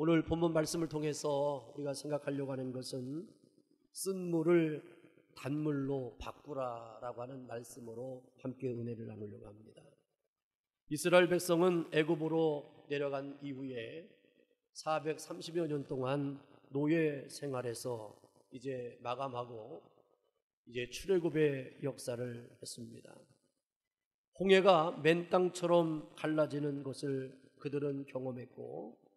오늘 본문 말씀을 통해서 우리가 생각하려고 하는 것은 쓴 물을 단물로 바꾸라라고 하는 말씀으로 함께 은혜를 나누려고 합니다. 이스라엘 백성은 애굽으로 내려간 이후에 430여 년 동안 노예 생활에서 이제 마감하고 이제 출애굽의 역사를 했습니다. 홍해가 맨 땅처럼 갈라지는 것을 그들은 경험했고,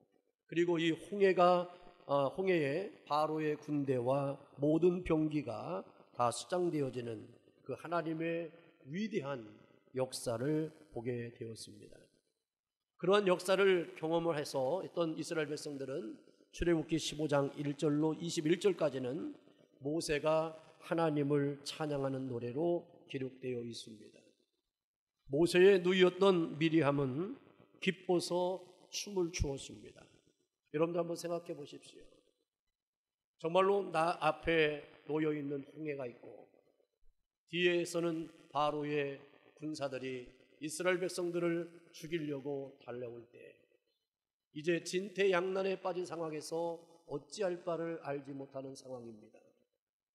그리고 이 홍해에 바로의 군대와 모든 병기가 다 수장되어지는 그 하나님의 위대한 역사를 보게 되었습니다. 그러한 역사를 경험을 해서 했던 이스라엘 백성들은 출애굽기 15장 1절로 21절까지는 모세가 하나님을 찬양하는 노래로 기록되어 있습니다. 모세의 누이였던 미리암은 기뻐서 춤을 추었습니다. 여러분들 한번 생각해 보십시오. 정말로 나 앞에 놓여 있는 홍해가 있고 뒤에서는 바로의 군사들이 이스라엘 백성들을 죽이려고 달려올 때, 이제 진퇴양난에 빠진 상황에서 어찌할 바를 알지 못하는 상황입니다.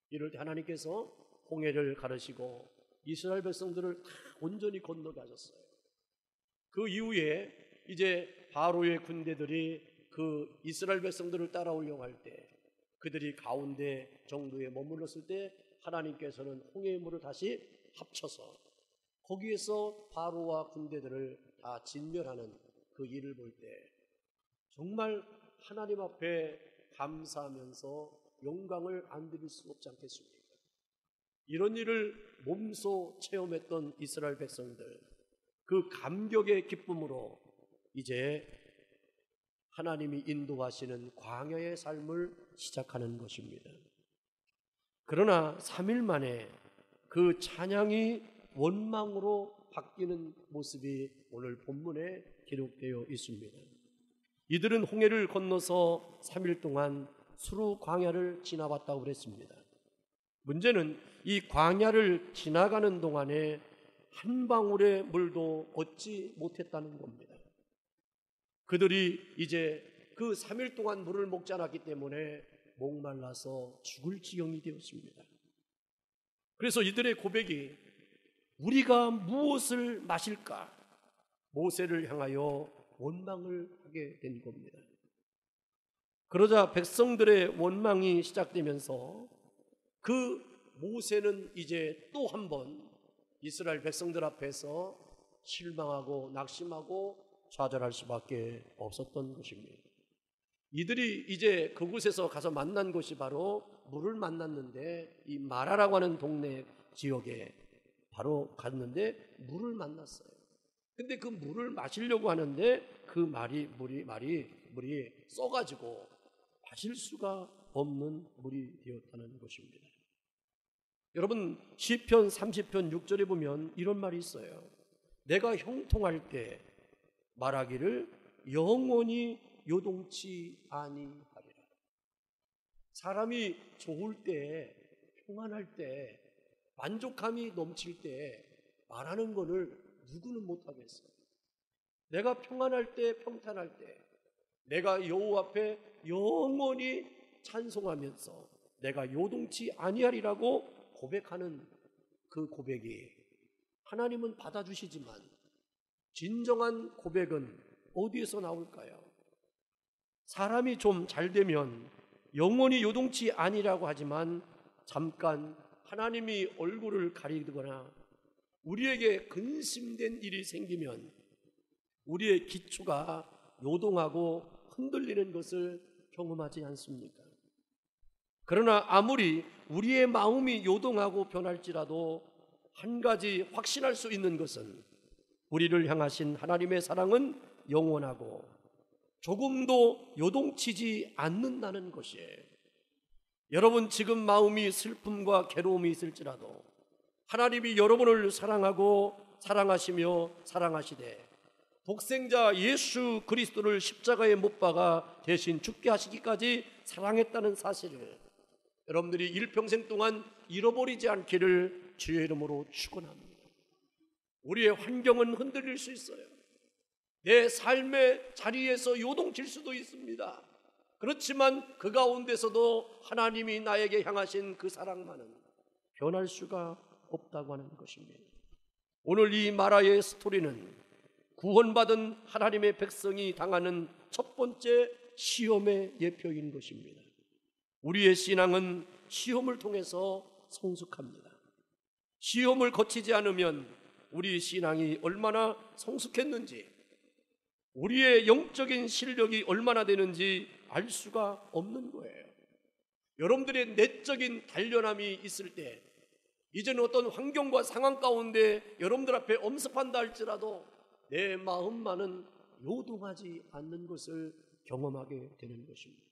이럴 때 하나님께서 홍해를 가르시고 이스라엘 백성들을 다 온전히 건너게 하셨어요. 그 이후에 이제 바로의 군대들이 그 이스라엘 백성들을 따라오려고 할 때, 그들이 가운데 정도에 머물렀을 때 하나님께서는 홍해의 물을 다시 합쳐서 거기에서 바로와 군대들을 다 진멸하는 그 일을 볼 때 정말 하나님 앞에 감사하면서 영광을 안 드릴 수 없지 않겠습니까? 이런 일을 몸소 체험했던 이스라엘 백성들, 그 감격의 기쁨으로 이제 하나님이 인도하시는 광야의 삶을 시작하는 것입니다. 그러나 3일 만에 그 찬양이 원망으로 바뀌는 모습이 오늘 본문에 기록되어 있습니다. 이들은 홍해를 건너서 3일 동안 수루 광야를 지나왔다고 그랬습니다. 문제는 이 광야를 지나가는 동안에 한 방울의 물도 얻지 못했다는 겁니다. 그들이 이제 그 3일 동안 물을 먹지 않았기 때문에 목말라서 죽을 지경이 되었습니다. 그래서 이들의 고백이 우리가 무엇을 마실까? 모세를 향하여 원망을 하게 된 겁니다. 그러자 백성들의 원망이 시작되면서 그 모세는 이제 또 한 번 이스라엘 백성들 앞에서 실망하고 낙심하고 좌절할 수밖에 없었던 것입니다. 이들이 이제 그곳에서 가서 만난 곳이 바로 물을 만났는데, 이 마라라고 하는 동네 지역에 바로 갔는데 물을 만났어요. 근데 그 물을 마시려고 하는데 그 물이 써가지고 마실 수가 없는 물이 되었다는 것입니다. 여러분, 시편 30편 6절에 보면 이런 말이 있어요. 내가 형통할 때 말하기를 영원히 요동치 아니하리라. 사람이 좋을 때, 평안할 때, 만족함이 넘칠 때 말하는 것을 누구는 못하겠어요. 내가 평안할 때, 평탄할 때 내가 여호와 앞에 영원히 찬송하면서 내가 요동치 아니하리라고 고백하는 그 고백이 하나님은 받아주시지만 진정한 고백은 어디에서 나올까요? 사람이 좀 잘되면 영원히 요동치 아니라고 하지만 잠깐 하나님이 얼굴을 가리거나 우리에게 근심된 일이 생기면 우리의 기초가 요동하고 흔들리는 것을 경험하지 않습니까? 그러나 아무리 우리의 마음이 요동하고 변할지라도 한 가지 확신할 수 있는 것은 우리를 향하신 하나님의 사랑은 영원하고 조금도 요동치지 않는다는 것이에요. 여러분, 지금 마음이 슬픔과 괴로움이 있을지라도 하나님이 여러분을 사랑하고 사랑하시며 사랑하시되 독생자 예수 그리스도를 십자가에 못 박아 대신 죽게 하시기까지 사랑했다는 사실을 여러분들이 일평생 동안 잃어버리지 않기를 주의 이름으로 축원합니다. 우리의 환경은 흔들릴 수 있어요. 내 삶의 자리에서 요동칠 수도 있습니다. 그렇지만 그 가운데서도 하나님이 나에게 향하신 그 사랑만은 변할 수가 없다고 하는 것입니다. 오늘 이 마라의 스토리는 구원받은 하나님의 백성이 당하는 첫 번째 시험의 예표인 것입니다. 우리의 신앙은 시험을 통해서 성숙합니다. 시험을 거치지 않으면 우리 신앙이 얼마나 성숙했는지, 우리의 영적인 실력이 얼마나 되는지 알 수가 없는 거예요. 여러분들의 내적인 단련함이 있을 때, 이제는 어떤 환경과 상황 가운데 여러분들 앞에 엄습한다 할지라도 내 마음만은 요동하지 않는 것을 경험하게 되는 것입니다.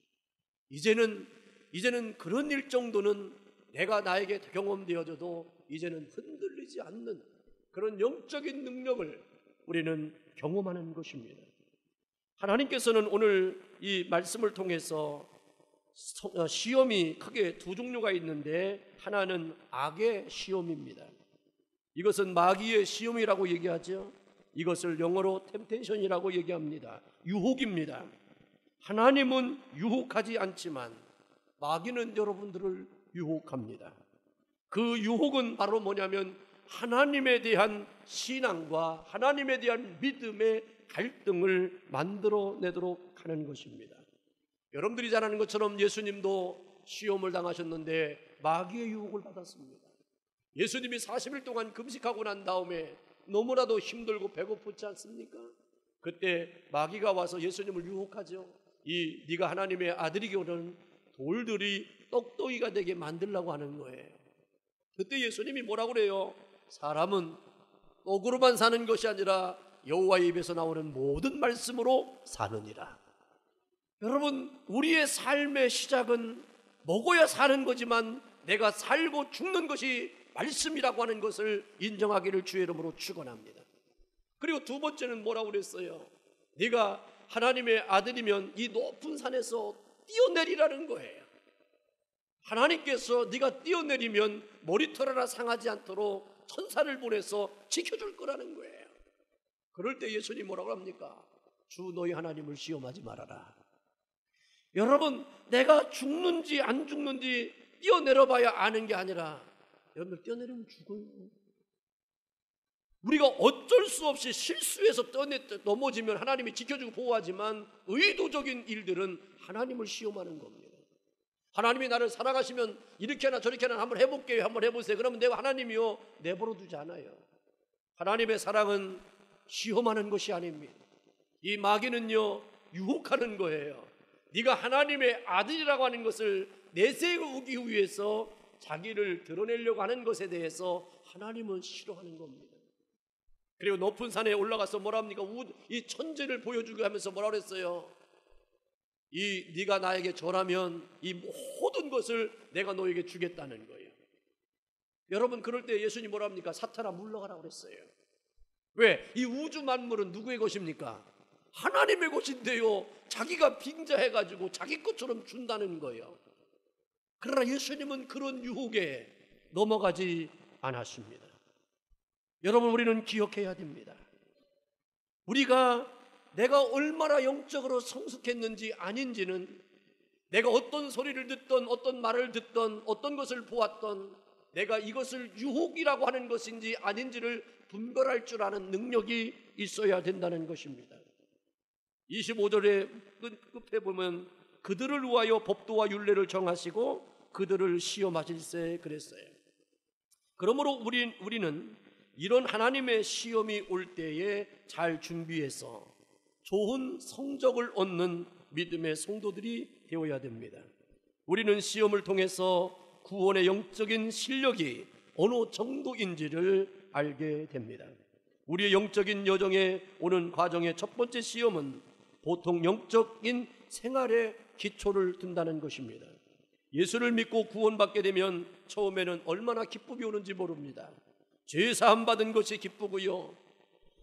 이제는 그런 일 정도는 내가 나에게 경험되어져도 이제는 흔들리지 않는 그런 영적인 능력을 우리는 경험하는 것입니다. 하나님께서는 오늘 이 말씀을 통해서 시험이 크게 두 종류가 있는데, 하나는 악의 시험입니다. 이것은 마귀의 시험이라고 얘기하죠. 이것을 영어로 템테이션이라고 얘기합니다. 유혹입니다. 하나님은 유혹하지 않지만 마귀는 여러분들을 유혹합니다. 그 유혹은 바로 뭐냐면 하나님에 대한 신앙과 하나님에 대한 믿음의 갈등을 만들어내도록 하는 것입니다. 여러분들이 잘 아는 것처럼 예수님도 시험을 당하셨는데 마귀의 유혹을 받았습니다. 예수님이 40일 동안 금식하고 난 다음에 너무나도 힘들고 배고프지 않습니까? 그때 마귀가 와서 예수님을 유혹하죠. 네가 하나님의 아들이거든 돌들이 떡덩이가 되게 만들려고 하는 거예요. 그때 예수님이 뭐라고 그래요? 사람은 떡으로만 사는 것이 아니라 여호와의 입에서 나오는 모든 말씀으로 사느니라. 여러분, 우리의 삶의 시작은 먹어야 사는 거지만 내가 살고 죽는 것이 말씀이라고 하는 것을 인정하기를 주의 이름으로 축원합니다. 그리고 두 번째는 뭐라고 그랬어요? 네가 하나님의 아들이면 이 높은 산에서 뛰어내리라는 거예요. 하나님께서 네가 뛰어내리면 머리털 하나 상하지 않도록 천사를 보내서 지켜줄 거라는 거예요. 그럴 때 예수님 뭐라고 합니까? 주 너희 하나님을 시험하지 말아라. 여러분, 내가 죽는지 안 죽는지 뛰어내려 봐야 아는 게 아니라 여러분들 뛰어내리면 죽어요. 우리가 어쩔 수 없이 실수해서 넘어지면 하나님이 지켜주고 보호하지만 의도적인 일들은 하나님을 시험하는 겁니다. 하나님이 나를 사랑하시면 이렇게나 저렇게나 한번 해볼게요, 한번 해보세요. 그러면 내가 하나님이요 내버려 두지 않아요. 하나님의 사랑은 시험하는 것이 아닙니다. 이 마귀는요 유혹하는 거예요. 네가 하나님의 아들이라고 하는 것을 내세우기 위해서 자기를 드러내려고 하는 것에 대해서 하나님은 싫어하는 겁니다. 그리고 높은 산에 올라가서 뭐라 합니까? 이 천재를 보여주게 하면서 뭐라 그랬어요? 네가 나에게 절하면 이 모든 것을 내가 너에게 주겠다는 거예요. 여러분, 그럴 때 예수님 뭐라 합니까? 사탄아 물러가라고 그랬어요. 왜? 이 우주 만물은 누구의 것입니까? 하나님의 것인데요 자기가 빙자해가지고 자기 것처럼 준다는 거예요. 그러나 예수님은 그런 유혹에 넘어가지 않았습니다. 여러분, 우리는 기억해야 됩니다. 내가 얼마나 영적으로 성숙했는지 아닌지는, 내가 어떤 소리를 듣던 어떤 말을 듣던 어떤 것을 보았던 내가 이것을 유혹이라고 하는 것인지 아닌지를 분별할 줄 아는 능력이 있어야 된다는 것입니다. 25절의 끝에 보면 그들을 위하여 법도와 율례를 정하시고 그들을 시험하실세 그랬어요. 그러므로 우리는 이런 하나님의 시험이 올 때에 잘 준비해서 좋은 성적을 얻는 믿음의 성도들이 되어야 됩니다. 우리는 시험을 통해서 구원의 영적인 실력이 어느 정도인지를 알게 됩니다. 우리의 영적인 여정에 오는 과정의 첫 번째 시험은 보통 영적인 생활의 기초를 둔다는 것입니다. 예수를 믿고 구원받게 되면 처음에는 얼마나 기쁨이 오는지 모릅니다. 죄사함 받은 것이 기쁘고요,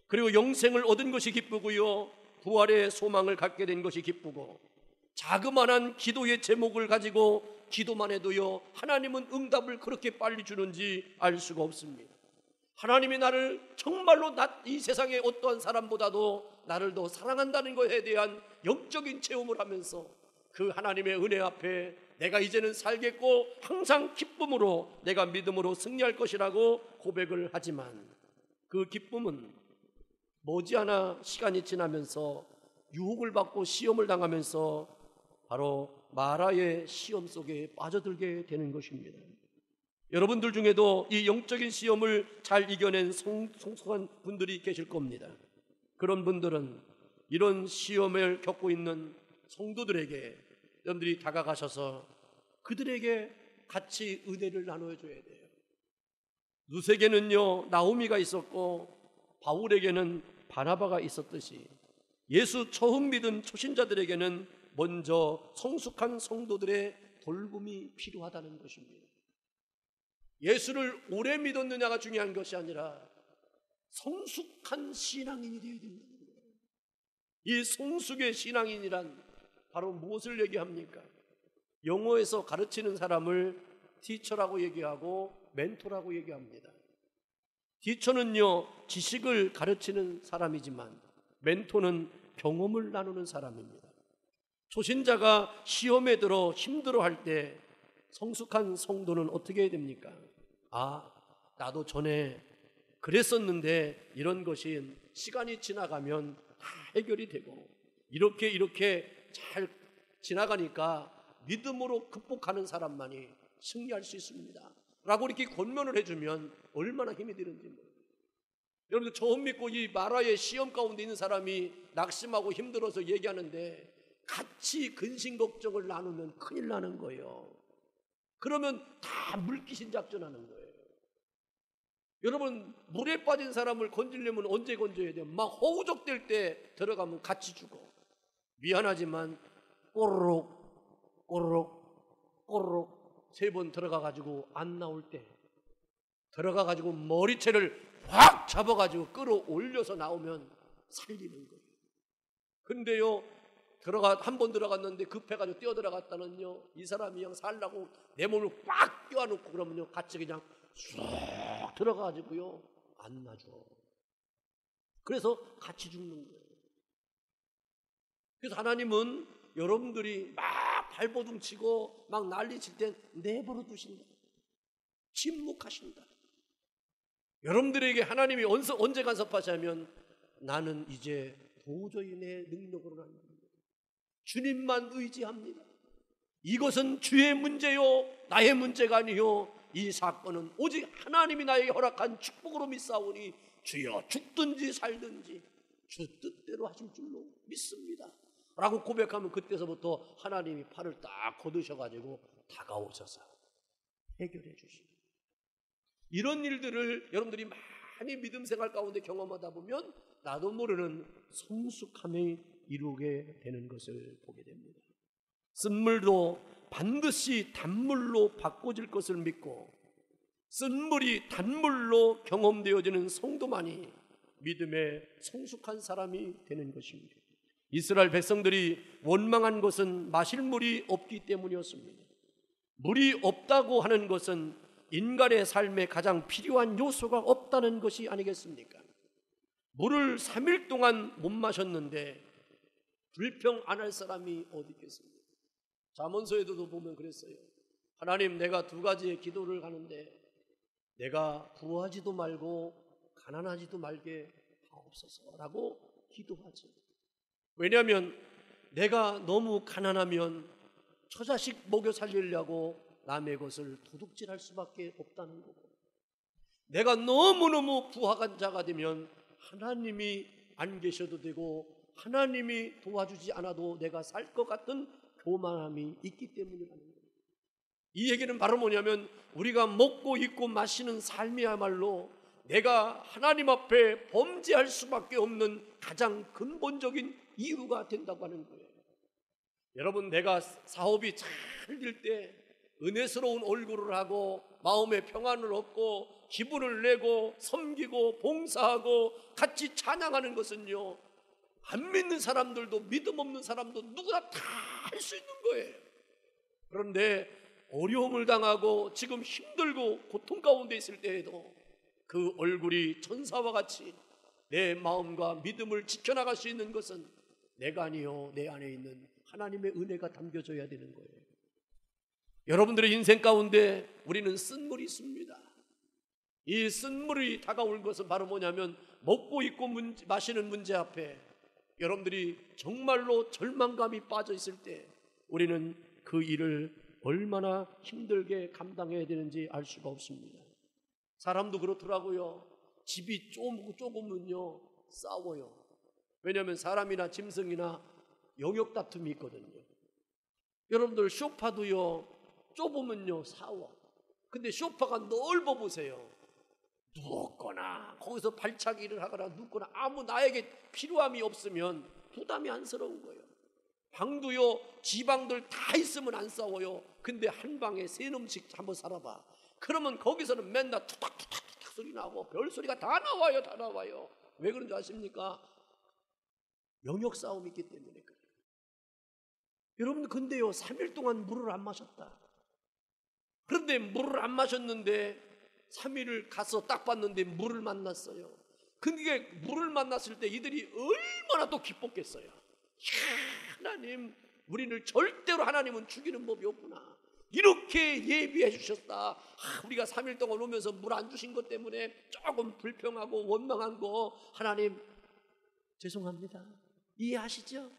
그리고 영생을 얻은 것이 기쁘고요, 부활의 소망을 갖게 된 것이 기쁘고, 자그마한 기도의 제목을 가지고 기도만 해도요 하나님은 응답을 그렇게 빨리 주는지 알 수가 없습니다. 하나님이 나를 정말로 이 세상의 어떠한 사람보다도 나를 더 사랑한다는 것에 대한 영적인 체험을 하면서 그 하나님의 은혜 앞에 내가 이제는 살겠고 항상 기쁨으로 내가 믿음으로 승리할 것이라고 고백을 하지만 그 기쁨은 머지않아 시간이 지나면서 유혹을 받고 시험을 당하면서 바로 마라의 시험 속에 빠져들게 되는 것입니다. 여러분들 중에도 이 영적인 시험을 잘 이겨낸 성숙한 분들이 계실 겁니다. 그런 분들은 이런 시험을 겪고 있는 성도들에게 여러분들이 다가가셔서 그들에게 같이 은혜를 나눠줘야 돼요. 룻에게는요 나오미가 있었고 바울에게는 바나바가 있었듯이 예수 처음 믿은 초신자들에게는 먼저 성숙한 성도들의 돌봄이 필요하다는 것입니다. 예수를 오래 믿었느냐가 중요한 것이 아니라 성숙한 신앙인이 되어야 된다는 거예요. 이 성숙의 신앙인이란 바로 무엇을 얘기합니까? 영어에서 가르치는 사람을 티처라고 얘기하고 멘토라고 얘기합니다. 티처는요 지식을 가르치는 사람이지만 멘토는 경험을 나누는 사람입니다. 초신자가 시험에 들어 힘들어할 때 성숙한 성도는 어떻게 해야 됩니까? 나도 전에 그랬었는데 이런 것이 시간이 지나가면 다 해결이 되고 이렇게 잘 지나가니까 믿음으로 극복하는 사람만이 승리할 수 있습니다 라고 이렇게 권면을 해주면 얼마나 힘이 되는지 모르겠어요. 여러분들 처음 믿고 이 마라의 시험 가운데 있는 사람이 낙심하고 힘들어서 얘기하는데 같이 근심 걱정을 나누면 큰일 나는 거예요. 그러면 다 물귀신 작전하는 거예요. 여러분 물에 빠진 사람을 건지려면 언제 건져야 돼요? 막 허우적댈 때 들어가면 같이 죽어. 미안하지만 꼬르륵 꼬르륵 꼬르륵 3번 들어가가지고 안 나올 때 들어가가지고 머리채를 확 잡아가지고 끌어올려서 나오면 살리는 거예요. 근데요 한 번 들어갔는데 급해가지고 뛰어 들어갔다는요 이 사람이 그냥 살라고 내 몸을 꽉 끼워놓고 그러면요 같이 그냥 쑥 들어가가지고요 안 놔줘. 그래서 같이 죽는 거예요. 그래서 하나님은 여러분들이 막 발버둥 치고 막 난리칠 때 내버려 두신다. 침묵하신다. 여러분들에게 하나님이 언제 간섭하시냐면 나는 이제 도저히 내 능력으로는 안 됩니다. 주님만 의지합니다. 이것은 주의 문제요 나의 문제가 아니요 이 사건은 오직 하나님이 나에게 허락한 축복으로 믿사오니 주여 죽든지 살든지 주 뜻대로 하실 줄로 믿습니다 라고 고백하면 그때서부터 하나님이 팔을 딱 걷으셔가지고 다가오셔서 해결해 주십니다. 이런 일들을 여러분들이 많이 믿음 생활 가운데 경험하다 보면 나도 모르는 성숙함이 이루게 되는 것을 보게 됩니다. 쓴물도 반드시 단물로 바꿔질 것을 믿고 쓴물이 단물로 경험되어지는 성도만이 믿음의 성숙한 사람이 되는 것입니다. 이스라엘 백성들이 원망한 것은 마실 물이 없기 때문이었습니다. 물이 없다고 하는 것은 인간의 삶에 가장 필요한 요소가 없다는 것이 아니겠습니까? 물을 3일 동안 못 마셨는데 불평 안 할 사람이 어디 있겠습니까? 잠언서에도 보면 그랬어요. 하나님 내가 2가지의 기도를 하는데 내가 부하지도 말고 가난하지도 말게 하옵소서라고 기도하지. 왜냐하면 내가 너무 가난하면 처자식 먹여 살리려고 남의 것을 도둑질할 수밖에 없다는 거고 내가 너무너무 부한 자가 되면 하나님이 안 계셔도 되고 하나님이 도와주지 않아도 내가 살 것 같은 교만함이 있기 때문이라는 거예요. 이 얘기는 바로 뭐냐면 우리가 먹고 입고 마시는 삶이야말로 내가 하나님 앞에 범죄할 수밖에 없는 가장 근본적인 이유가 된다고 하는 거예요. 여러분 내가 사업이 잘 될 때 은혜스러운 얼굴을 하고 마음의 평안을 얻고 기분을 내고 섬기고 봉사하고 같이 찬양하는 것은요 안 믿는 사람들도 믿음 없는 사람도 누구나 다 할 수 있는 거예요. 그런데 어려움을 당하고 지금 힘들고 고통 가운데 있을 때에도 그 얼굴이 천사와 같이 내 마음과 믿음을 지켜나갈 수 있는 것은 내가 아니요 내 안에 있는 하나님의 은혜가 담겨져야 되는 거예요. 여러분들의 인생 가운데 우리는 쓴물이 있습니다. 이 쓴물이 다가올 것은 바로 뭐냐면 먹고 입고 마시는 문제 앞에 여러분들이 정말로 절망감이 빠져 있을 때 우리는 그 일을 얼마나 힘들게 감당해야 되는지 알 수가 없습니다. 사람도 그렇더라고요. 집이 조금은요 싸워요. 왜냐하면 사람이나 짐승이나 영역 다툼이 있거든요. 여러분들 소파도요 좁으면요 싸워. 근데 소파가 넓어 보세요. 누웠거나 거기서 발차기를 하거나 눕거나 아무 나에게 필요함이 없으면 부담이 안쓰러운 거예요. 방도요 지방들 다 있으면 안 싸워요. 근데 한 방에 세 놈씩 한번 살아봐. 그러면 거기서는 맨날 투닥투닥 소리 나고 별소리가 다 나와요. 다 나와요. 왜 그런 줄 아십니까? 영역 싸움이 있기 때문에 그래요. 여러분 근데요 3일 동안 물을 안 마셨다. 그런데 물을 안 마셨는데 3일을 가서 딱 봤는데 물을 만났어요. 그게 물을 만났을 때 이들이 얼마나 또 기뻤겠어요. 하나님, 우리를 절대로 하나님은 죽이는 법이 없구나. 이렇게 예비해 주셨다. 우리가 3일 동안 오면서 물 안 주신 것 때문에 조금 불평하고 원망한 거 하나님 죄송합니다. 이해하시죠?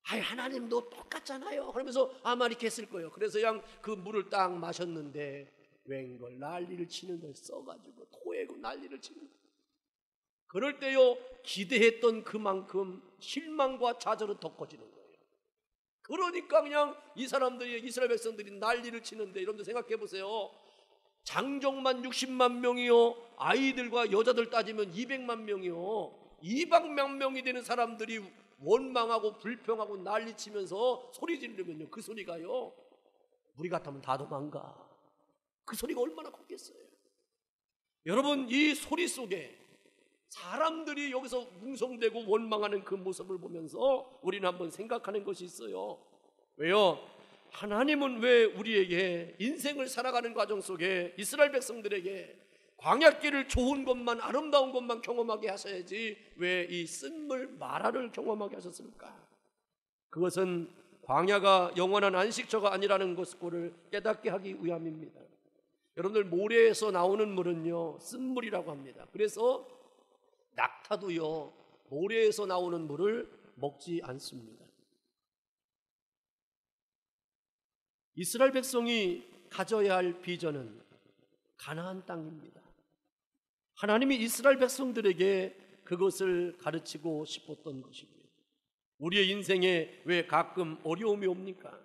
하나님도 똑같잖아요. 그러면서 아마 이렇게 했을 거예요. 그래서 그냥 그 물을 딱 마셨는데 웬걸 난리를 치는 걸 써가지고 토해고 난리를 치는 거예요. 그럴 때요 기대했던 그만큼 실망과 좌절은 더 커지는 거예요. 그러니까 그냥 이 사람들이 이스라엘 백성들이 난리를 치는데 여러분들 생각해 보세요. 장정만 60만 명이요 아이들과 여자들 따지면 200만 명이요 200만 명이 되는 사람들이 원망하고 불평하고 난리치면서 소리 지르면요 그 소리가요 우리 같으면 다 도망가. 그 소리가 얼마나 컸겠어요. 여러분 이 소리 속에 사람들이 여기서 뭉성대고 원망하는 그 모습을 보면서 우리는 한번 생각하는 것이 있어요. 왜요? 하나님은 왜 우리에게 인생을 살아가는 과정 속에 이스라엘 백성들에게 광야길을 좋은 것만 아름다운 것만 경험하게 하셔야지 왜 이 쓴물 마라를 경험하게 하셨을까? 그것은 광야가 영원한 안식처가 아니라는 것을 깨닫게 하기 위함입니다. 여러분들 모래에서 나오는 물은요 쓴물이라고 합니다. 그래서 낙타도요 모래에서 나오는 물을 먹지 않습니다. 이스라엘 백성이 가져야 할 비전은 가나안 땅입니다. 하나님이 이스라엘 백성들에게 그것을 가르치고 싶었던 것입니다. 우리의 인생에 왜 가끔 어려움이 옵니까?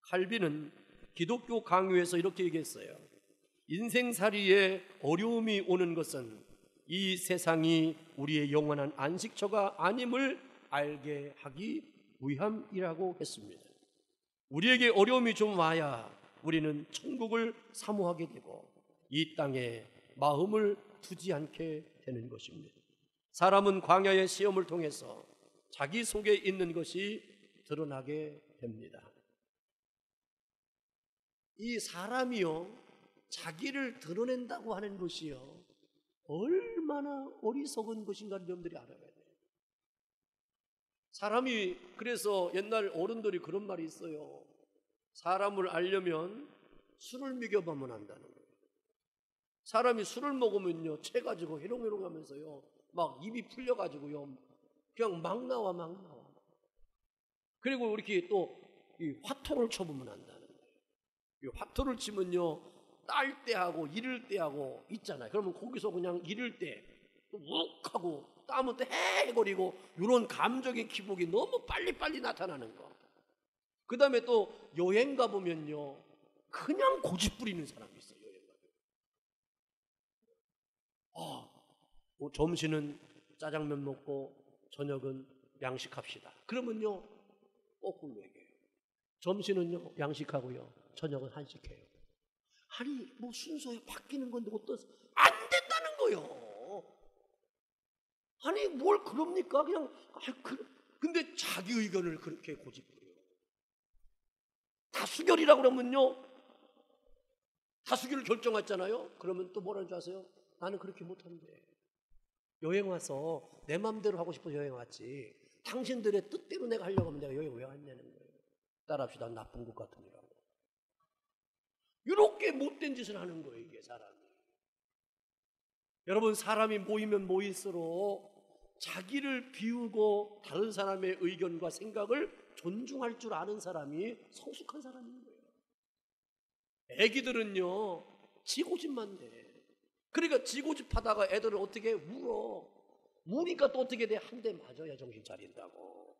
칼빈은 기독교 강요에서 이렇게 얘기했어요. 인생살이에 어려움이 오는 것은 이 세상이 우리의 영원한 안식처가 아님을 알게 하기 위함이라고 했습니다. 우리에게 어려움이 좀 와야 우리는 천국을 사모하게 되고 이 땅에 마음을 두지 않게 되는 것입니다. 사람은 광야의 시험을 통해서 자기 속에 있는 것이 드러나게 됩니다. 이 사람이요 자기를 드러낸다고 하는 것이요 얼마나 어리석은 것인가를 여러분들이 알아야 돼요. 사람이 그래서 옛날 어른들이 그런 말이 있어요. 사람을 알려면 술을 먹여보면 안다는 거예요. 사람이 술을 먹으면요 채가지고 해롱해롱 하면서요 막 입이 풀려가지고요 그냥 막 나와. 그리고 이렇게 또 이 화토를 쳐보면 안다는 거예요. 이 화토를 치면요 딸 때하고 이를 때하고 있잖아요. 그러면 거기서 그냥 이를 때 욱 하고 땀은 또 해거리고 이런 감정의 기복이 너무 빨리빨리 나타나는 거. 그 다음에 또 여행 가보면요 그냥 고집 부리는 사람이 있어요. 여행 가면 점심은 짜장면 먹고 저녁은 양식합시다. 그러면요 거꾸로 얘기해요. 점심은요 양식하고요 저녁은 한식해요. 아니 뭐 순서에 바뀌는 건데 어떠세요? 안 된다는 거요. 아니 뭘 그럽니까? 그냥 근데 자기 의견을 그렇게 고집부려요. 다수결이라고 그러면요 다수결을 결정했잖아요. 그러면 또 뭐라는 줄 아세요? 나는 그렇게 못한대. 여행 와서 내 맘대로 하고 싶어서 여행 왔지 당신들의 뜻대로 내가 하려고 하면 내가 여기 왜 왔냐는 거예요. 따라합시다. 나쁜 것 같으니라고. 이렇게 못된 짓을 하는 거예요, 이게 사람이. 여러분, 사람이 모이면 모일수록 자기를 비우고 다른 사람의 의견과 생각을 존중할 줄 아는 사람이 성숙한 사람인 거예요. 애기들은요, 지고집만 돼. 그러니까 지고집하다가 애들은 어떻게 울어. 우니까 또 어떻게 돼? 한 대 맞아야 정신 차린다고.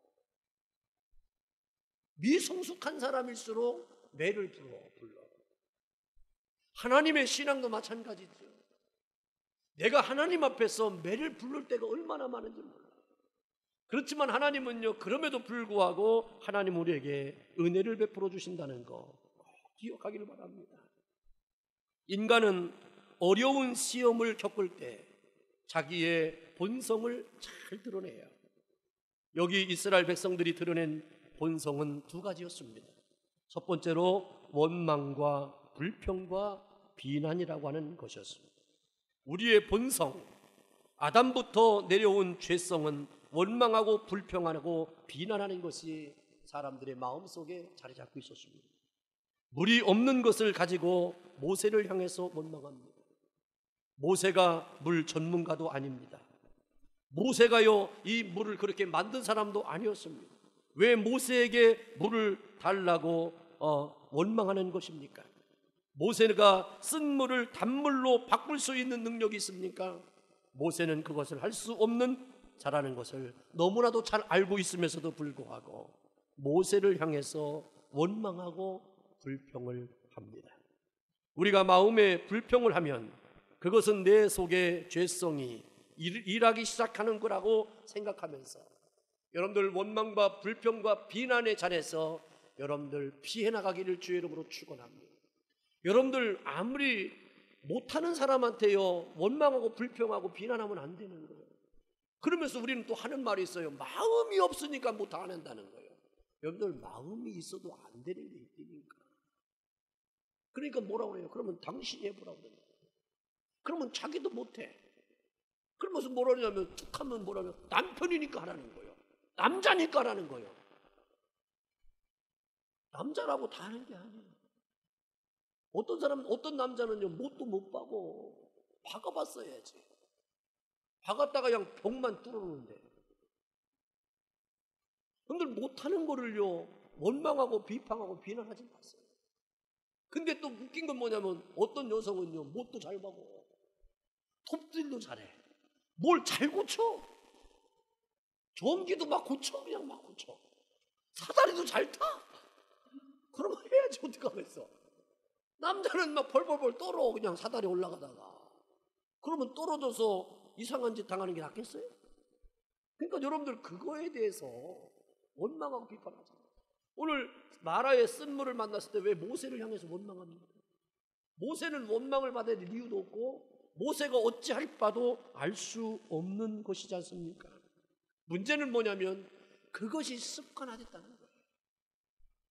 미성숙한 사람일수록 매를 불러. 하나님의 신앙도 마찬가지죠. 내가 하나님 앞에서 매를 부를 때가 얼마나 많은지 몰라요. 그렇지만 하나님은요, 그럼에도 불구하고 하나님 우리에게 은혜를 베풀어 주신다는 거 꼭 기억하기를 바랍니다. 인간은 어려운 시험을 겪을 때 자기의 본성을 잘 드러내요. 여기 이스라엘 백성들이 드러낸 본성은 두 가지였습니다. 첫 번째로 원망과 불평과 비난이라고 하는 것이었습니다. 우리의 본성, 아담부터 내려온 죄성은 원망하고 불평하고 비난하는 것이 사람들의 마음속에 자리 잡고 있었습니다. 물이 없는 것을 가지고 모세를 향해서 원망합니다. 모세가 물 전문가도 아닙니다. 모세가요, 이 물을 그렇게 만든 사람도 아니었습니다. 왜 모세에게 물을 달라고 원망하는 것입니까? 모세가 쓴 물을 단물로 바꿀 수 있는 능력이 있습니까? 모세는 그것을 할 수 없는 자라는 것을 너무나도 잘 알고 있으면서도 불구하고 모세를 향해서 원망하고 불평을 합니다. 우리가 마음에 불평을 하면 그것은 내 속에 죄성이 일하기 시작하는 거라고 생각하면서 여러분들 원망과 불평과 비난의 잔에서 여러분들 피해 나가기를 주의 이름으로 축원합니다. 여러분들 아무리 못하는 사람한테요 원망하고 불평하고 비난하면 안 되는 거예요. 그러면서 우리는 또 하는 말이 있어요. 마음이 없으니까 못 한다는 거예요. 여러분들 마음이 있어도 안 되는 게 있으니까. 그러니까 뭐라고 해요? 그러면 당신이 해보라고 그래요. 그러면 자기도 못해. 그러면서 뭐라냐면 툭 하면 뭐라냐, 남편이니까 하라는 거예요. 남자니까 하라는 거예요. 남자라고 다 하는 게 아니에요. 어떤 남자는요 못도 못 박고 박아봤어야지. 박았다가 그냥 벽만 뚫어놓는데. 근데 못하는 거를요 원망하고 비판하고 비난하지 마세요. 근데 또 웃긴 건 뭐냐면 어떤 여성은요 못도 잘 박고 톱질도 잘해. 뭘 잘 고쳐. 전기도 막 고쳐. 그냥 막 고쳐. 사다리도 잘 타. 그러면 해야지 어떡하겠어. 남자는 막 벌벌벌 떨어. 그냥 사다리 올라가다가. 그러면 떨어져서 이상한 짓 당하는 게 낫겠어요? 그러니까 여러분들 그거에 대해서 원망하고 비판하잖아요. 오늘 마라의 쓴물을 만났을 때 왜 모세를 향해서 원망합니까? 모세는 원망을 받을 이유도 없고 모세가 어찌할 바도 알 수 없는 것이지 않습니까? 문제는 뭐냐면 그것이 습관화됐다는 거예요.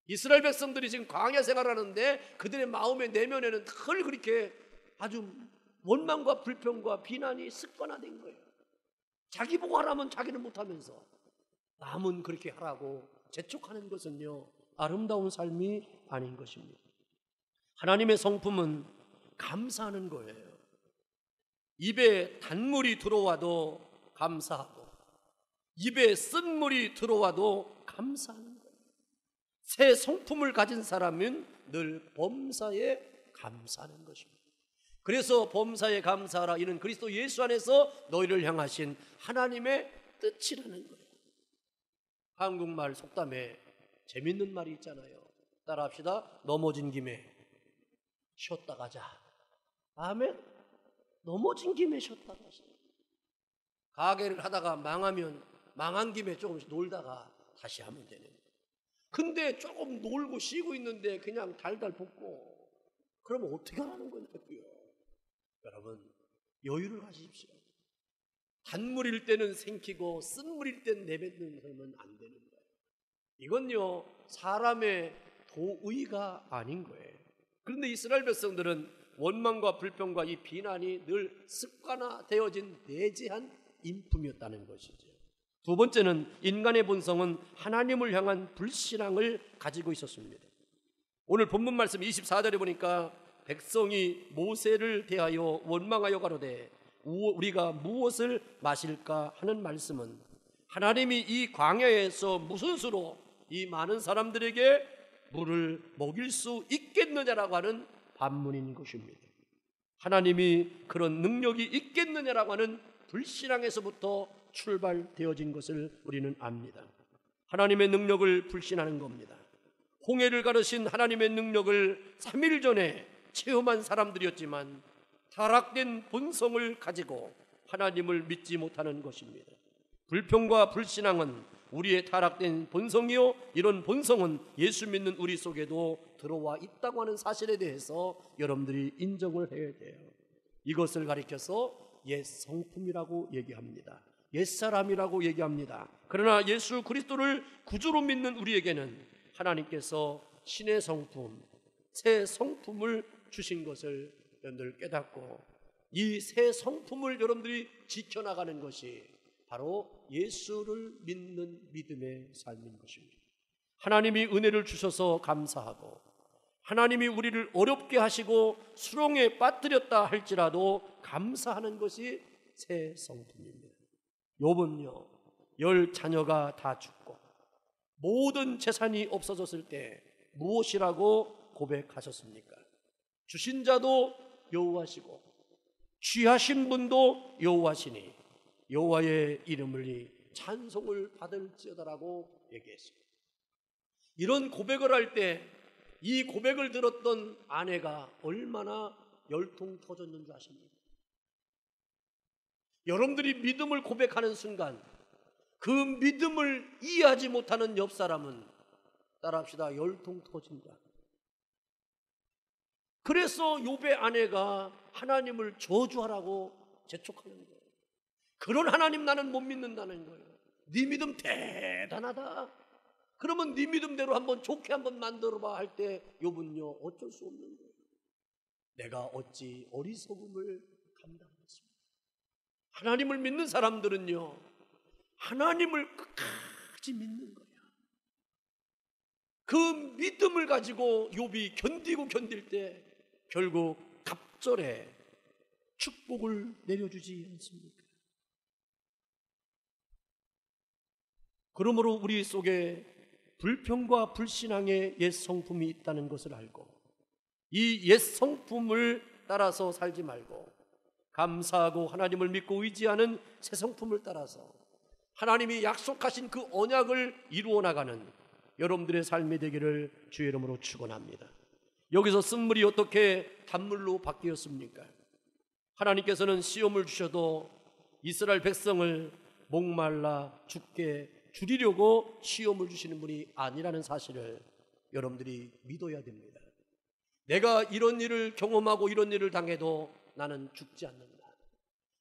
이스라엘 백성들이 지금 광야 생활하는데 그들의 마음의 내면에는 늘 그렇게 아주 원망과 불평과 비난이 습관화된 거예요. 자기 보고 하라면 자기는 못하면서 남은 그렇게 하라고 재촉하는 것은요 아름다운 삶이 아닌 것입니다. 하나님의 성품은 감사하는 거예요. 입에 단물이 들어와도 감사하고 입에 쓴물이 들어와도 감사하는 거예요. 새 성품을 가진 사람은 늘 범사에 감사하는 것입니다. 그래서 범사에 감사하라. 이는 그리스도 예수 안에서 너희를 향하신 하나님의 뜻이라는 거예요. 한국말 속담에 재밌는 말이 있잖아요. 따라합시다. 넘어진 김에 쉬었다 가자. 아멘. 넘어진 김에 쉬었다 가자. 가게를 하다가 망하면 망한 김에 조금씩 놀다가 다시 하면 되는 거예요. 근데 조금 놀고 쉬고 있는데 그냥 달달 볶고 그러면 어떻게 하라는 거냐고요. 여러분 여유를 가지십시오. 단물일 때는 생기고 쓴물일 때는 내뱉는 그러면 안 되는 거예요. 이건요 사람의 도의가 아닌 거예요. 그런데 이스라엘 백성들은 원망과 불평과 이 비난이 늘 습관화되어진 내재한 인품이었다는 것이죠. 두 번째는 인간의 본성은 하나님을 향한 불신앙을 가지고 있었습니다. 오늘 본문 말씀 24절에 보니까 백성이 모세를 대하여 원망하여 가로되 우리가 무엇을 마실까 하는 말씀은 하나님이 이 광야에서 무슨 수로 이 많은 사람들에게 물을 먹일 수 있겠느냐라고 하는 반문인 것입니다. 하나님이 그런 능력이 있겠느냐라고 하는 불신앙에서부터 출발되어진 것을 우리는 압니다. 하나님의 능력을 불신하는 겁니다. 홍해를 가르신 하나님의 능력을 3일 전에 체험한 사람들이었지만 타락된 본성을 가지고 하나님을 믿지 못하는 것입니다. 불평과 불신앙은 우리의 타락된 본성이요, 이런 본성은 예수 믿는 우리 속에도 들어와 있다고 하는 사실에 대해서 여러분들이 인정을 해야 돼요. 이것을 가리켜서 옛 성품이라고 얘기합니다. 옛사람이라고 얘기합니다. 그러나 예수 그리스도를 구주로 믿는 우리에게는 하나님께서 신의 성품, 새 성품을 주신 것을 여러분들 깨닫고 이 새 성품을 여러분들이 지켜나가는 것이 바로 예수를 믿는 믿음의 삶인 것입니다. 하나님이 은혜를 주셔서 감사하고 하나님이 우리를 어렵게 하시고 수렁에 빠뜨렸다 할지라도 감사하는 것이 새 성품입니다. 욥은요, 10 자녀가 다 죽고 모든 재산이 없어졌을 때 무엇이라고 고백하셨습니까? 주신 자도 여호와시고 취하신 분도 여호와시니 여호와의 이름을 찬송을 받을지어다라고 얘기했습니다. 이런 고백을 할 때 이 고백을 들었던 아내가 얼마나 열통 터졌는 줄 아십니까? 여러분들이 믿음을 고백하는 순간 그 믿음을 이해하지 못하는 옆 사람은 따라합시다, 열통 터진다. 그래서 욥의 아내가 하나님을 저주하라고 재촉하는 거예요. 그런 하나님 나는 못 믿는다는 거예요. 네 믿음 대단하다. 그러면 네 믿음대로 한번 좋게 한번 만들어봐 할 때 욥은요, 어쩔 수 없는 거예요. 내가 어찌 어리석음을 감당했습니까? 하나님을 믿는 사람들은요, 하나님을 끝까지 믿는 거야. 그 믿음을 가지고 욥이 견디고 견딜 때 결국 갑절에 축복을 내려주지 않습니까? 그러므로 우리 속에 불평과 불신앙의 옛 성품이 있다는 것을 알고 이 옛 성품을 따라서 살지 말고 감사하고 하나님을 믿고 의지하는 새 성품을 따라서 하나님이 약속하신 그 언약을 이루어 나가는 여러분들의 삶이 되기를 주의 이름으로 축원합니다. 여기서 쓴물이 어떻게 단물로 바뀌었습니까? 하나님께서는 시험을 주셔도 이스라엘 백성을 목말라 죽게 줄이려고 시험을 주시는 분이 아니라는 사실을 여러분들이 믿어야 됩니다. 내가 이런 일을 경험하고 이런 일을 당해도 나는 죽지 않는다.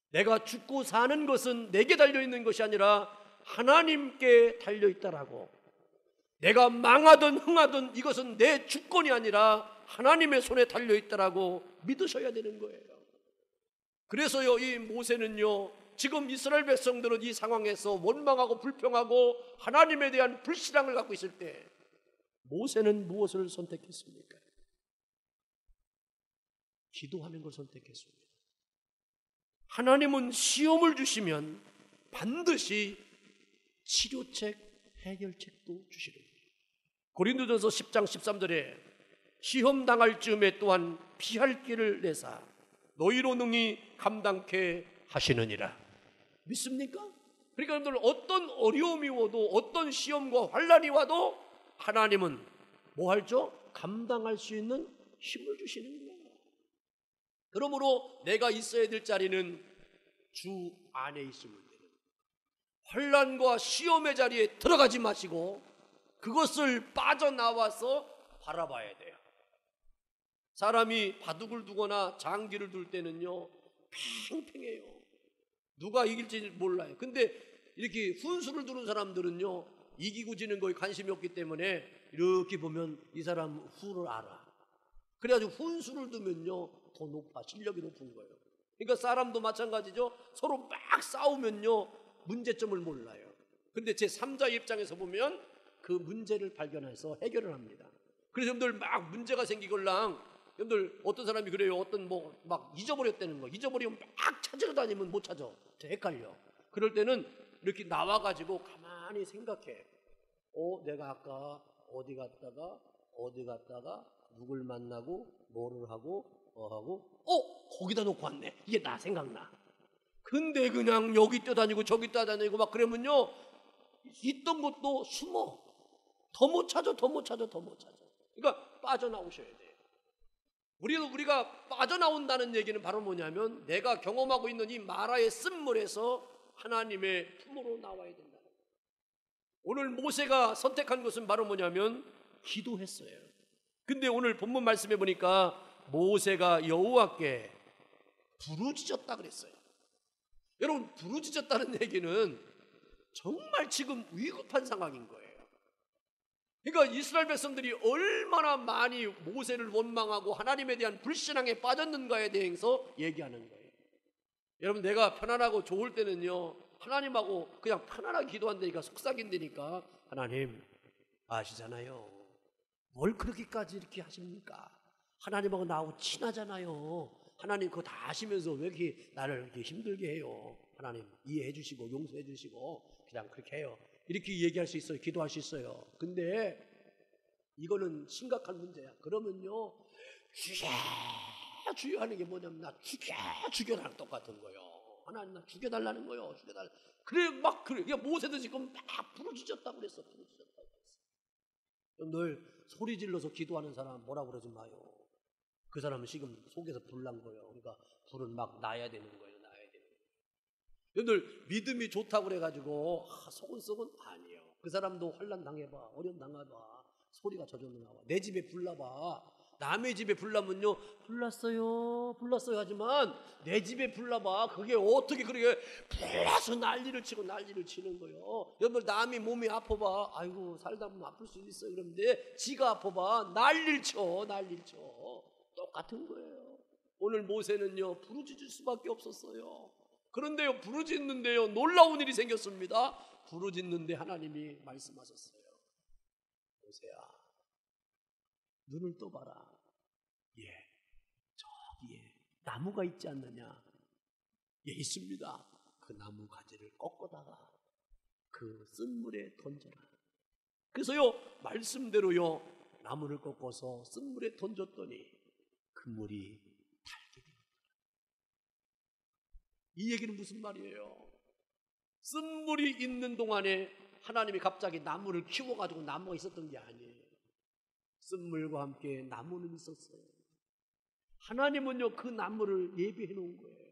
내가 죽고 사는 것은 내게 달려있는 것이 아니라 하나님께 달려있다라고, 내가 망하든 흥하든 이것은 내 주권이 아니라 하나님의 손에 달려있다라고 믿으셔야 되는 거예요. 그래서요, 이 모세는요, 지금 이스라엘 백성들은 이 상황에서 원망하고 불평하고 하나님에 대한 불신앙을 갖고 있을 때 모세는 무엇을 선택했습니까? 기도하는 걸 선택했습니다. 하나님은 시험을 주시면 반드시 치료책, 해결책도 주시는 거예요. 고린도전서 10장 13절에 시험 당할 즈음에 또한 피할 길을 내사 너희로 능히 감당케 하시느니라. 믿습니까? 그러니까 여러분들 어떤 어려움이 와도 어떤 시험과 환난이 와도 하나님은 뭐 할죠? 감당할 수 있는 힘을 주시는 거예요. 그러므로 내가 있어야 될 자리는 주 안에 있으면 돼요. 환난과 시험의 자리에 들어가지 마시고 그것을 빠져나와서 바라봐야 돼요. 사람이 바둑을 두거나 장기를 둘 때는요, 팽팽해요. 누가 이길지 몰라요. 근데 이렇게 훈수를 두는 사람들은요, 이기고 지는 거에 관심이 없기 때문에 이렇게 보면 이 사람 후를 알아. 그래가지고 훈수를 두면요, 더 높아, 실력이 높은 거예요. 그러니까 사람도 마찬가지죠. 서로 막 싸우면요, 문제점을 몰라요. 근데 제 3자 입장에서 보면 그 문제를 발견해서 해결을 합니다. 그래서 여러분들 막 문제가 생기걸랑 여러분들 어떤 사람이 그래요. 어떤 뭐 막 잊어버렸다는 거. 잊어버리면 막 찾으러 다니면 못 찾아. 헷갈려. 그럴 때는 이렇게 나와가지고 가만히 생각해. 내가 아까 어디 갔다가 누굴 만나고 뭐를 하고 거기다 놓고 왔네. 이게 나 생각나. 근데 그냥 여기 뛰어다니고 저기 뛰어다니고 막 그러면요 있던 것도 숨어. 더 못 찾아. 그러니까 빠져나오셔야 돼요. 우리가 빠져나온다는 얘기는 바로 뭐냐면 내가 경험하고 있는 이 마라의 쓴물에서 하나님의 품으로 나와야 된다. 오늘 모세가 선택한 것은 바로 뭐냐면 기도했어요. 근데 오늘 본문 말씀해 보니까 모세가 여호와께 부르짖었다 그랬어요. 여러분, 부르짖었다는 얘기는 정말 지금 위급한 상황인 거예요. 그러니까 이스라엘 백성들이 얼마나 많이 모세를 원망하고 하나님에 대한 불신앙에 빠졌는가에 대해서 얘기하는 거예요. 여러분, 내가 편안하고 좋을 때는요 하나님하고 그냥 편안하게 기도한다니까 속삭인다니까 하나님 아시잖아요. 뭘 그렇게까지 이렇게 하십니까? 하나님하고 나하고 친하잖아요. 하나님 그거 다 아시면서 왜 이렇게 나를 이렇게 힘들게 해요? 하나님 이해해 주시고 용서해 주시고 그냥 그렇게 해요. 이렇게 얘기할 수 있어요. 기도할 수 있어요. 근데 이거는 심각한 문제야. 그러면요 주여 하는 게 뭐냐면 나 죽여달라는 똑같은 거예요. 하나님 나 죽여달라는 거예요. 죽여달라. 그래 막 그래. 모세도 지금 막 부르짖었다고 그랬어. 늘 소리 질러서 기도하는 사람 뭐라 그러지 마요. 그 사람은 지금 속에서 불 난 거예요. 그러니까 불은 막 나야 되는 거예요. 여러분들 믿음이 좋다고 그래가지고 속은 아니에요. 그 사람도 환난 당해봐, 어려움 당해봐, 소리가 저절로 나와. 내 집에 불나봐. 남의 집에 불나면요 불났어요 하지만 내 집에 불나봐. 그게 어떻게 그렇게 불나서 난리를 치는 거예요. 여러분들 남이 몸이 아파봐. 아이고 살다 보면 아플 수 있어요. 그런데 지가 아파봐. 난리를 쳐. 똑같은 거예요. 오늘 모세는요 부르짖을 수밖에 없었어요. 그런데요 부르짖는데요 놀라운 일이 생겼습니다. 부르짖는데 하나님이 말씀하셨어요. 모세야 눈을 떠봐라. 저기에 나무가 있지 않느냐? 예, 있습니다. 그 나무 가지를 꺾어다가 그 쓴물에 던져라. 그래서요 말씀대로요 나무를 꺾어서 쓴물에 던졌더니 그 물이 달게 되었다. 이 얘기는 무슨 말이에요? 쓴물이 있는 동안에 하나님이 갑자기 나무를 키워가지고 나무가 있었던 게 아니에요. 쓴물과 함께 나무는 있었어요. 하나님은요 그 나무를 예비해 놓은 거예요.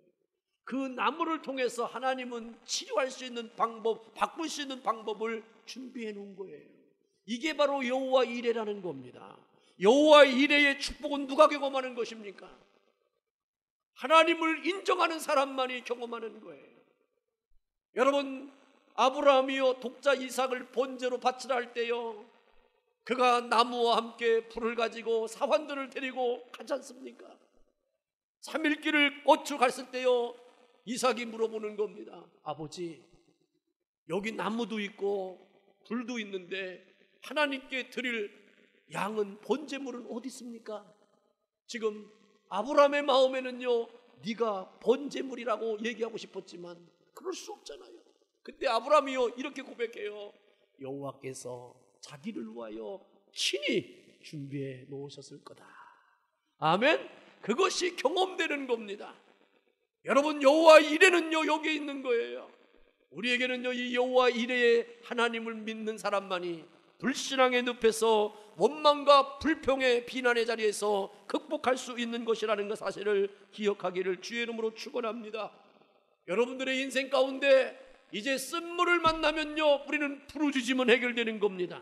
그 나무를 통해서 하나님은 치료할 수 있는 방법, 바꿀 수 있는 방법을 준비해 놓은 거예요. 이게 바로 여호와 이레라는 겁니다. 여호와 이레의 축복은 누가 경험하는 것입니까? 하나님을 인정하는 사람만이 경험하는 거예요. 여러분, 아브라함이요 독자 이삭을 번제로 바치라 할 때요 그가 나무와 함께 불을 가지고 사환들을 데리고 가지 않습니까? 3일 길을 어추 갔을 때요 이삭이 물어보는 겁니다. 아버지, 여기 나무도 있고 불도 있는데 하나님께 드릴 양은 번제물은 어디 있습니까? 지금 아브라함의 마음에는요 네가 번제물이라고 얘기하고 싶었지만 그럴 수 없잖아요. 그때 아브라함이요 이렇게 고백해요. 여호와께서 자기를 위하여 친히 준비해 놓으셨을 거다. 아멘. 그것이 경험되는 겁니다. 여러분, 여호와 이레는요 여기에 있는 거예요. 우리에게는요 이 여호와 이레의 하나님을 믿는 사람만이 불신앙의 늪에서 원망과 불평의 비난의 자리에서 극복할 수 있는 것이라는 그 사실을 기억하기를 주의 이름으로 축원합니다. 여러분들의 인생 가운데 이제 쓴물을 만나면요 우리는 부르짖으면 해결되는 겁니다.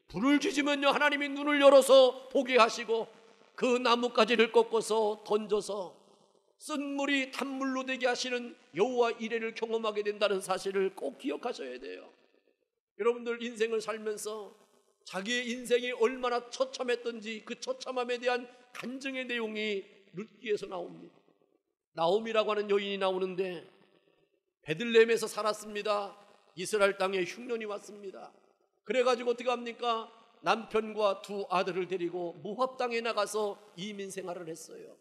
불을 짖으면요 하나님이 눈을 열어서 보게 하시고 그 나뭇가지를 꺾어서 던져서 쓴물이 단물로 되게 하시는 여호와 이레를 경험하게 된다는 사실을 꼭 기억하셔야 돼요. 여러분들 인생을 살면서 자기의 인생이 얼마나 처참했던지 그 처참함에 대한 간증의 내용이 룻기에서 나옵니다. 나옴이라고 하는 여인이 나오는데 베들레헴에서 살았습니다. 이스라엘 땅에 흉년이 왔습니다. 그래가지고 어떻게 합니까? 남편과 두 아들을 데리고 모압 땅에 나가서 이민 생활을 했어요.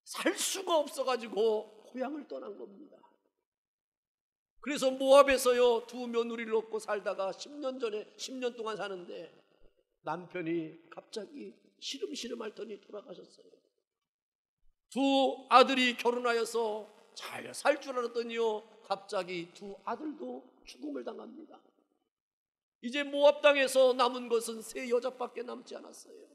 살 수가 없어가지고 고향을 떠난 겁니다. 그래서 모압에서요 두 며느리를 얻고 살다가 10년 동안 사는데 남편이 갑자기 시름시름 앓더니 돌아가셨어요. 두 아들이 결혼하여서 잘 살 줄 알았더니요 갑자기 두 아들도 죽음을 당합니다. 이제 모압 땅에서 남은 것은 세 여자밖에 남지 않았어요.